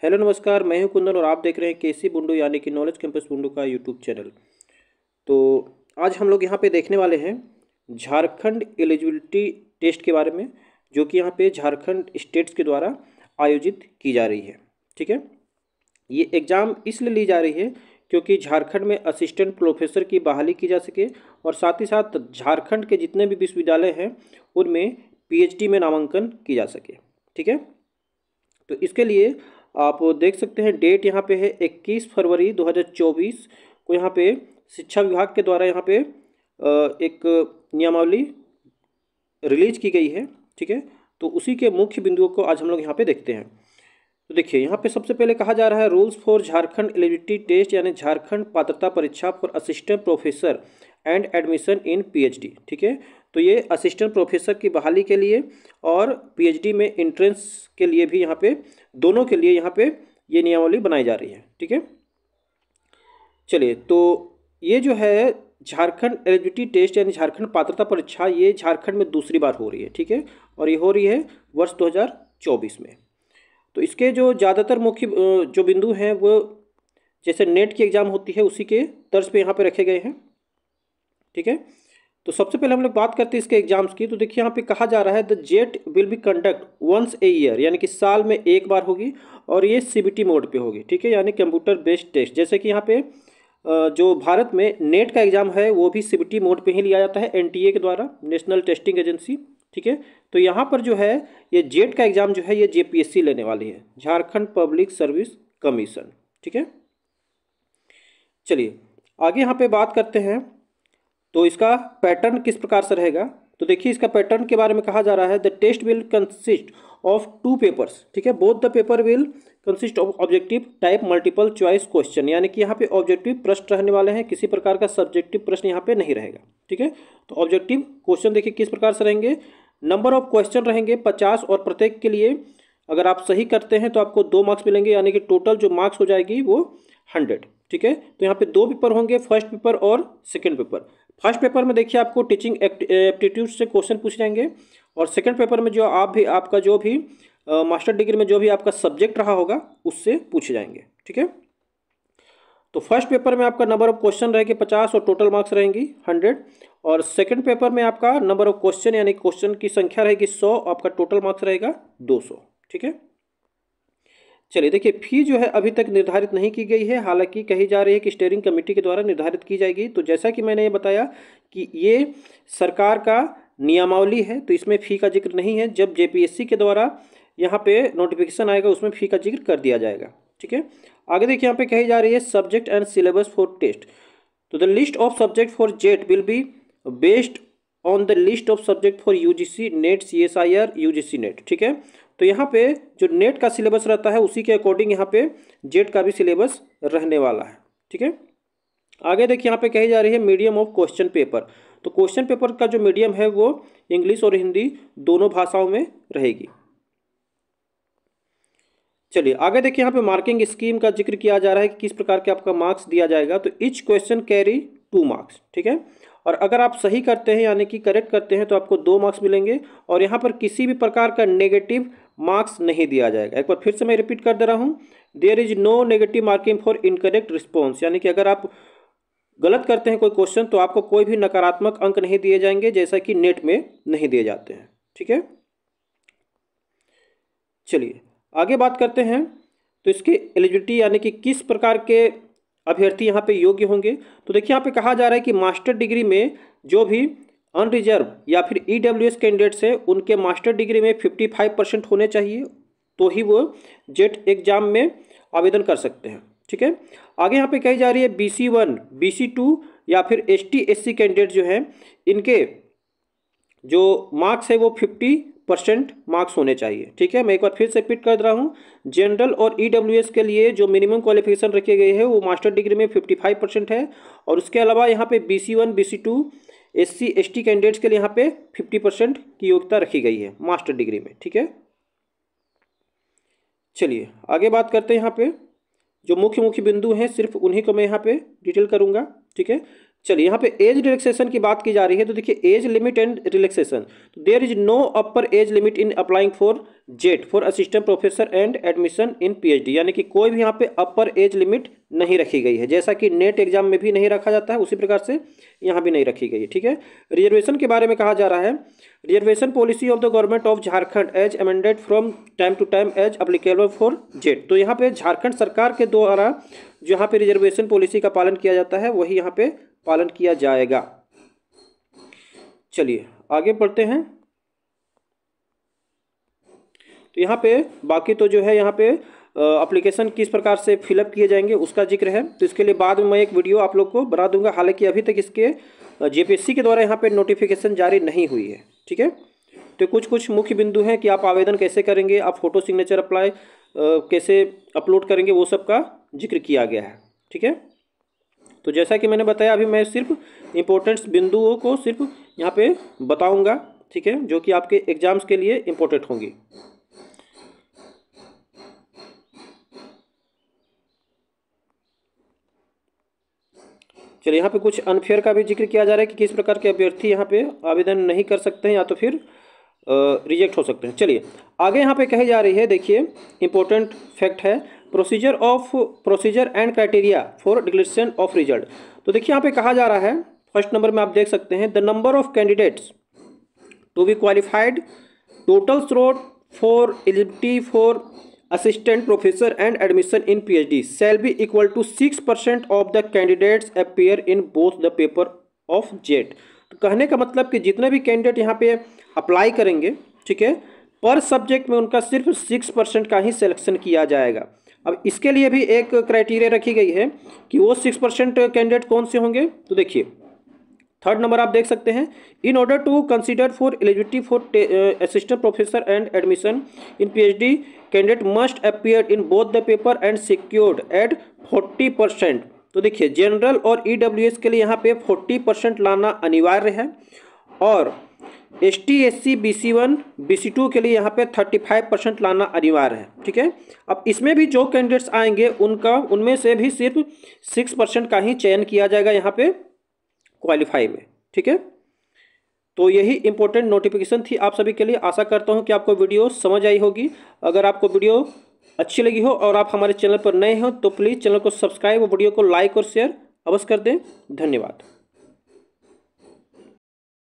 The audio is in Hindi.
हेलो नमस्कार, मैं हूं कुंदन और आप देख रहे हैं केसी बुंडू यानी कि नॉलेज कैंपस बुंडू का यूट्यूब चैनल। तो आज हम लोग यहां पे देखने वाले हैं झारखंड एलिजिबिलिटी टेस्ट के बारे में, जो कि यहां पे झारखंड स्टेट्स के द्वारा आयोजित की जा रही है। ठीक है, ये एग्ज़ाम इसलिए ली जा रही है क्योंकि झारखंड में असिस्टेंट प्रोफेसर की बहाली की जा सके और साथ ही साथ झारखंड के जितने भी विश्वविद्यालय हैं उनमें पीएचडी में नामांकन की जा सके। ठीक है, तो इसके लिए आप देख सकते हैं डेट यहाँ पे है 21 फरवरी 2024 को यहाँ पे शिक्षा विभाग के द्वारा यहाँ पे एक नियमावली रिलीज की गई है। ठीक है, तो उसी के मुख्य बिंदुओं को आज हम लोग यहाँ पे देखते हैं। तो देखिए यहाँ पे सबसे पहले कहा जा रहा है rules for Jharkhand eligibility test यानी झारखंड पात्रता परीक्षा for assistant professor and admission in PhD. ठीक है, तो ये असिस्टेंट प्रोफेसर की बहाली के लिए और पीएचडी में एंट्रेंस के लिए भी यहाँ पे दोनों के लिए यहाँ पे ये नियमावली बनाई जा रही है। ठीक है, चलिए तो ये जो है झारखंड एलिजिबिलिटी टेस्ट यानी झारखंड पात्रता परीक्षा ये झारखंड में दूसरी बार हो रही है। ठीक है, और ये हो रही है वर्ष 2024 में। तो इसके जो ज़्यादातर मुख्य जो बिंदु हैं वो जैसे नेट की एग्ज़ाम होती है उसी के तर्ज पे यहाँ पे रखे गए हैं। ठीक है, तो सबसे पहले हम लोग बात करते हैं इसके एग्जाम्स की। तो देखिए यहाँ पे कहा जा रहा है the JET will be conduct once a year यानी कि साल में एक बार होगी और ये सीबीटी मोड पे होगी। ठीक है, यानी कंप्यूटर बेस्ड टेस्ट। जैसे कि यहाँ पे जो भारत में नेट का एग्ज़ाम है वो भी सीबीटी मोड पे ही लिया जाता है एनटीए के द्वारा, नेशनल टेस्टिंग एजेंसी। ठीक है, तो यहाँ पर जो है ये जेट का एग्ज़ाम जो है ये जेपीएससी लेने वाली है, झारखंड पब्लिक सर्विस कमीशन। ठीक है, चलिए आगे यहाँ पे बात करते हैं तो इसका पैटर्न किस प्रकार से रहेगा। तो देखिए इसका पैटर्न के बारे में कहा जा रहा है the test will consist of 2 papers. ठीक है, both the paper will consist of objective type multiple choice question, यानी कि यहाँ पे ऑब्जेक्टिव प्रश्न रहने वाले हैं, किसी प्रकार का सब्जेक्टिव प्रश्न यहाँ पे नहीं रहेगा। ठीक है, तो ऑब्जेक्टिव क्वेश्चन देखिए किस प्रकार से रहेंगे। नंबर ऑफ क्वेश्चन रहेंगे 50 और प्रत्येक के लिए अगर आप सही करते हैं तो आपको 2 मार्क्स मिलेंगे, यानी कि टोटल जो मार्क्स हो जाएगी वो 100। ठीक है, तो यहाँ पे 2 पेपर होंगे, फर्स्ट पेपर और सेकंड पेपर। फर्स्ट पेपर में देखिए आपको टीचिंग एप्टीट्यूड से क्वेश्चन पूछे जाएंगे और सेकंड पेपर में जो आप भी आपका जो भी मास्टर डिग्री में जो भी आपका सब्जेक्ट रहा होगा उससे पूछे जाएंगे। ठीक है, तो फर्स्ट पेपर में आपका नंबर ऑफ क्वेश्चन रहेंगे 50 और टोटल मार्क्स रहेंगी 100 और सेकंड पेपर में आपका नंबर ऑफ क्वेश्चन यानी क्वेश्चन की संख्या रहेगी 100, आपका टोटल मार्क्स रहेगा 200। ठीक है, चलिए देखिए फी जो है अभी तक निर्धारित नहीं की गई है, हालांकि कही जा रही है कि स्टीयरिंग कमेटी के द्वारा निर्धारित की जाएगी। तो जैसा कि मैंने ये बताया कि ये सरकार का नियमावली है तो इसमें फ़ी का जिक्र नहीं है। जब जेपीएससी के द्वारा यहाँ पे नोटिफिकेशन आएगा उसमें फ़ी का जिक्र कर दिया जाएगा। ठीक है, आगे देखिए यहाँ पे कही जा रही है subject and syllabus for test. तो the list of subject for JET will be based on the list of subject for UGC NET CSIR UGC NET. ठीक है, तो यहाँ पे जो नेट का सिलेबस रहता है उसी के अकॉर्डिंग यहाँ पे जेट का भी सिलेबस रहने वाला है। ठीक है, आगे देखिए यहाँ पे कही जा रही है मीडियम ऑफ क्वेश्चन पेपर। तो क्वेश्चन पेपर का जो मीडियम है वो इंग्लिश और हिंदी दोनों भाषाओं में रहेगी। चलिए आगे देखिए यहाँ पे मार्किंग स्कीम का जिक्र किया जा रहा है कि किस प्रकार के आपका मार्क्स दिया जाएगा। तो ईच क्वेश्चन कैरी 2 मार्क्स। ठीक है, और अगर आप सही करते हैं यानी कि करेक्ट करते हैं तो आपको 2 मार्क्स मिलेंगे और यहाँ पर किसी भी प्रकार का नेगेटिव मार्क्स नहीं दिया जाएगा। एक बार फिर से मैं रिपीट कर दे रहा हूँ, there is no negative marking for incorrect response, यानी कि अगर आप गलत करते हैं कोई क्वेश्चन तो आपको कोई भी नकारात्मक अंक नहीं दिए जाएंगे, जैसा कि नेट में नहीं दिए जाते हैं। ठीक है, चलिए आगे बात करते हैं तो इसकी एलिजिबिलिटी यानी कि किस प्रकार के अभ्यर्थी यहाँ पे योग्य होंगे। तो देखिए यहाँ पे कहा जा रहा है कि मास्टर डिग्री में जो भी अनरिजर्व या फिर ईडब्ल्यूएस कैंडिडेट्स है उनके मास्टर डिग्री में 55% होने चाहिए, तो ही वो जेट एग्जाम में आवेदन कर सकते हैं। ठीक है, आगे यहाँ पे कही जा रही है BC1 BC2 या फिर ST SC कैंडिडेट जो हैं इनके जो मार्क्स है वो 50% मार्क्स होने चाहिए। ठीक है, मैं एक बार फिर से रिपीट कर रहा हूँ, जनरल और ईडब्ल्यूएस के लिए जो मिनिमम क्वालिफिकेशन रखी गई है वो मास्टर डिग्री में 55% है और उसके अलावा यहाँ पे BC1 BC2 SC ST candidates के लिए यहाँ पे 50% की योग्यता रखी गई है मास्टर डिग्री में। ठीक है, चलिए आगे बात करते हैं। यहाँ पे जो मुख्य मुख्य बिंदु हैं सिर्फ उन्हीं को मैं यहाँ पे डिटेल करूँगा। ठीक है, चलिए यहाँ पे एज रिलैक्सेशन की बात की जा रही है, तो देखिए एज लिमिट एंड रिलैक्सेशन, तो there is no upper age limit in applying for JET for assistant professor and admission in PhD, यानी कि कोई भी यहाँ पे अपर एज लिमिट नहीं रखी गई है, जैसा कि नेट एग्जाम में भी नहीं रखा जाता है उसी प्रकार से यहाँ भी नहीं रखी गई है। ठीक है, रिजर्वेशन के बारे में कहा जा रहा है, reservation policy of the government of Jharkhand as amended from time to time as applicable for JET, तो यहाँ पे झारखंड सरकार के द्वारा जो यहाँ पे रिजर्वेशन पॉलिसी का पालन किया जाता है वही यहाँ पे पालन किया जाएगा। चलिए आगे बढ़ते हैं। तो यहाँ पे बाकी तो जो है यहाँ पे एप्लीकेशन किस प्रकार से फिलअप किए जाएंगे उसका जिक्र है, तो इसके लिए बाद में मैं एक वीडियो आप लोग को बना दूंगा। हालांकि अभी तक इसके जेपीएससी के द्वारा यहाँ पे नोटिफिकेशन जारी नहीं हुई है। ठीक है, तो कुछ मुख्य बिंदु हैं कि आप आवेदन कैसे करेंगे, आप फोटो सिग्नेचर अप्लाई कैसे अपलोड करेंगे, वो सब का जिक्र किया गया है। ठीक है, तो जैसा कि मैंने बताया अभी मैं सिर्फ इम्पोर्टेंट बिंदुओं को सिर्फ यहाँ पे बताऊंगा। ठीक है, जो कि आपके एग्जाम्स के लिए इम्पोर्टेंट होंगी। चलिए यहाँ पे कुछ अनफेयर का भी जिक्र किया जा रहा है कि किस प्रकार के अभ्यर्थी यहाँ पे आवेदन नहीं कर सकते हैं या तो फिर रिजेक्ट हो सकते हैं। चलिए आगे यहाँ पे कही जा रही है, देखिए इंपॉर्टेंट फैक्ट है, procedure and criteria for declaration of result. तो देखिए यहाँ पे कहा जा रहा है, फर्स्ट नंबर में आप देख सकते हैं, the number of candidates to be qualified total slot for eligibility for assistant professor and admission in PhD shall be equal to 6% of the candidates appear in both the paper of JET. तो कहने का मतलब कि जितने भी कैंडिडेट यहाँ पे अप्लाई करेंगे, ठीक है, पर सब्जेक्ट में उनका सिर्फ 6% का ही सिलेक्शन किया जाएगा। अब इसके लिए भी एक क्राइटेरिया रखी गई है कि वो 6% कैंडिडेट कौन से होंगे। तो देखिए थर्ड नंबर आप देख सकते हैं, in order to consider for eligibility for assistant professor and admission in PhD candidate must appear in both the paper and secured at 40%। तो देखिए जनरल और ईडब्ल्यूएस के लिए यहाँ पे 40% लाना अनिवार्य है, और ST SC BC1 BC2 के लिए यहाँ पे 35% लाना अनिवार्य है। ठीक है, अब इसमें भी जो कैंडिडेट्स आएंगे उनमें से भी सिर्फ 6% का ही चयन किया जाएगा यहाँ पे क्वालिफाई में। ठीक है, तो यही इंपॉर्टेंट नोटिफिकेशन थी आप सभी के लिए। आशा करता हूँ कि आपको वीडियो समझ आई होगी। अगर आपको वीडियो अच्छी लगी हो और आप हमारे चैनल पर नए हो तो प्लीज़ चैनल को सब्सक्राइब और वीडियो को लाइक और शेयर अवश्य कर दें। धन्यवाद।